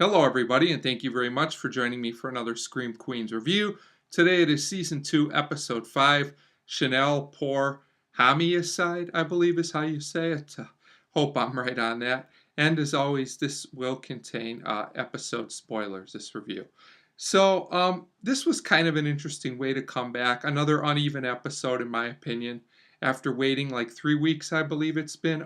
Hello, everybody, and thank you very much for joining me for another Scream Queens review. Today it is Season 2, Episode 5, Chanel pour Homme-icide, I believe is how you say it. Hope I'm right on that. And as always, this will contain episode spoilers, this review. So, this was kind of an interesting way to come back. Another uneven episode, in my opinion, after waiting like 3 weeks, I believe it's been.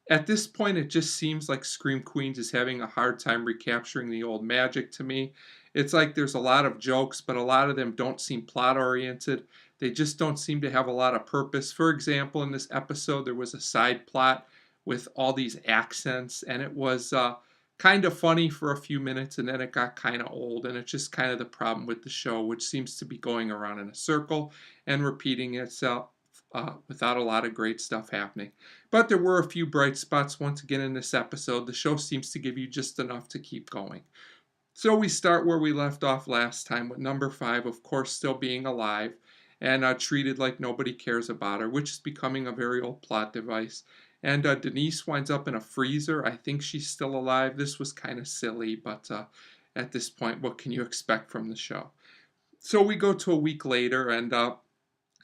At this point, it just seems like Scream Queens is having a hard time recapturing the old magic to me. It's like there's a lot of jokes, but a lot of them don't seem plot oriented. They just don't seem to have a lot of purpose. For example, in this episode, there was a side plot with all these accents, and it was kind of funny for a few minutes, and then it got kind of old. And it's just kind of the problem with the show, which seems to be going around in a circle and repeating itself without a lot of great stuff happening. But there were a few bright spots once again in this episode. The show seems to give you just enough to keep going. So we start where we left off last time with number 5, of course, still being alive and treated like nobody cares about her, which is becoming a very old plot device. And Denise winds up in a freezer. I think she's still alive. This was kind of silly, but at this point, what can you expect from the show? So we go to a week later, and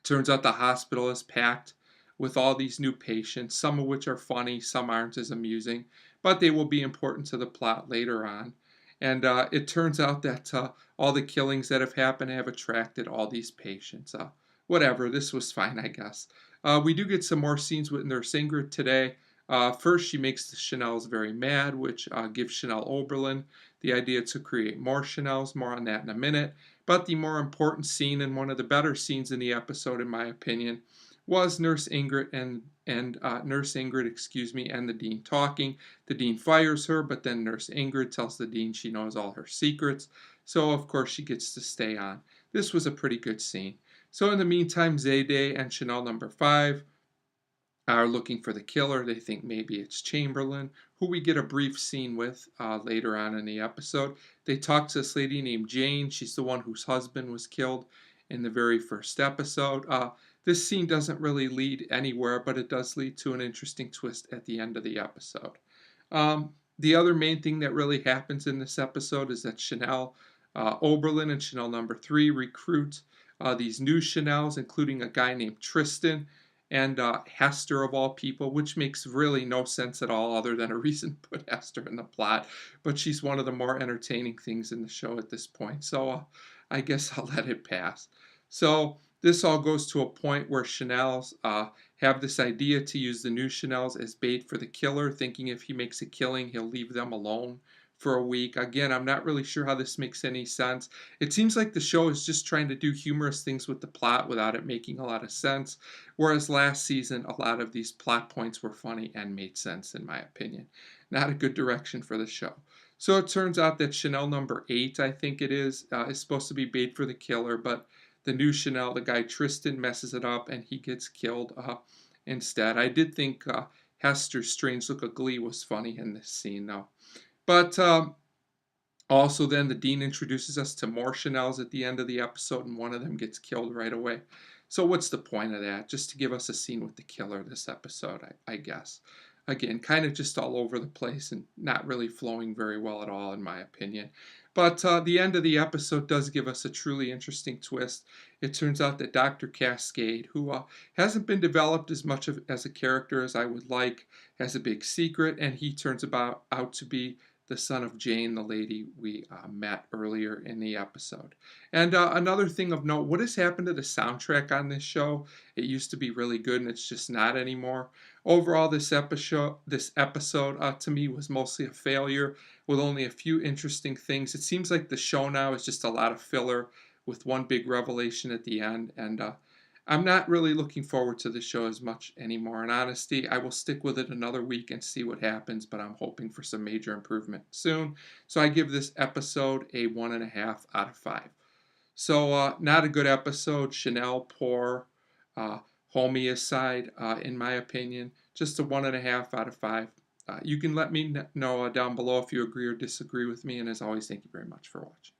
turns out the hospital is packed with all these new patients, some of which are funny, some aren't as amusing, but they will be important to the plot later on. And it turns out that all the killings that have happened have attracted all these patients. Whatever, this was fine, I guess. We do get some more scenes with Nurse Ingrid today. First, she makes the Chanels very mad, which gives Chanel Oberlin the idea to create more Chanels. More on that in a minute. But the more important scene and one of the better scenes in the episode, in my opinion, was Nurse Ingrid and the dean talking. The dean fires her, but then Nurse Ingrid tells the dean she knows all her secrets. So of course she gets to stay on. This was a pretty good scene. So in the meantime, Zayday and Chanel number 5 are looking for the killer. They think maybe it's Chamberlain, who we get a brief scene with later on in the episode. They talk to this lady named Jane. She's the one whose husband was killed in the very first episode. This scene doesn't really lead anywhere, but it does lead to an interesting twist at the end of the episode. The other main thing that really happens in this episode is that Chanel Oberlin and Chanel number 3 recruit these new Chanels, including a guy named Tristan and Hester of all people, which makes really no sense at all other than a reason to put Hester in the plot. But she's one of the more entertaining things in the show at this point. So I guess I'll let it pass. So this all goes to a point where Chanels have this idea to use the new Chanels as bait for the killer, thinking if he makes a killing, he'll leave them alone for a week. Again, I'm not really sure how this makes any sense. It seems like the show is just trying to do humorous things with the plot without it making a lot of sense, whereas last season, a lot of these plot points were funny and made sense, in my opinion. Not a good direction for the show. So it turns out that Chanel number 8, I think it is supposed to be bait for the killer, but the new Chanel, the guy Tristan, messes it up and he gets killed instead. I did think Hester's strange look of glee was funny in this scene, though. But also then the dean introduces us to more Chanels at the end of the episode, and one of them gets killed right away. So what's the point of that? Just to give us a scene with the killer this episode, I guess. Again, kind of just all over the place and not really flowing very well at all, in my opinion. But the end of the episode does give us a truly interesting twist. It turns out that Dr. Cascade, who hasn't been developed as much as a character as I would like, has a big secret, and he turns out to be the son of Jane, the lady we met earlier in the episode. And another thing of note, what has happened to the soundtrack on this show? It used to be really good, and it's just not anymore. Overall, this episode to me was mostly a failure with only a few interesting things. It seems like the show now is just a lot of filler with one big revelation at the end, and I'm not really looking forward to the show as much anymore. In honesty, I will stick with it another week and see what happens, but I'm hoping for some major improvement soon. So I give this episode a 1.5 out of 5. So not a good episode. Chanel pour Homme-icide, in my opinion. Just a 1.5 out of 5. You can let me know down below if you agree or disagree with me. And as always, thank you very much for watching.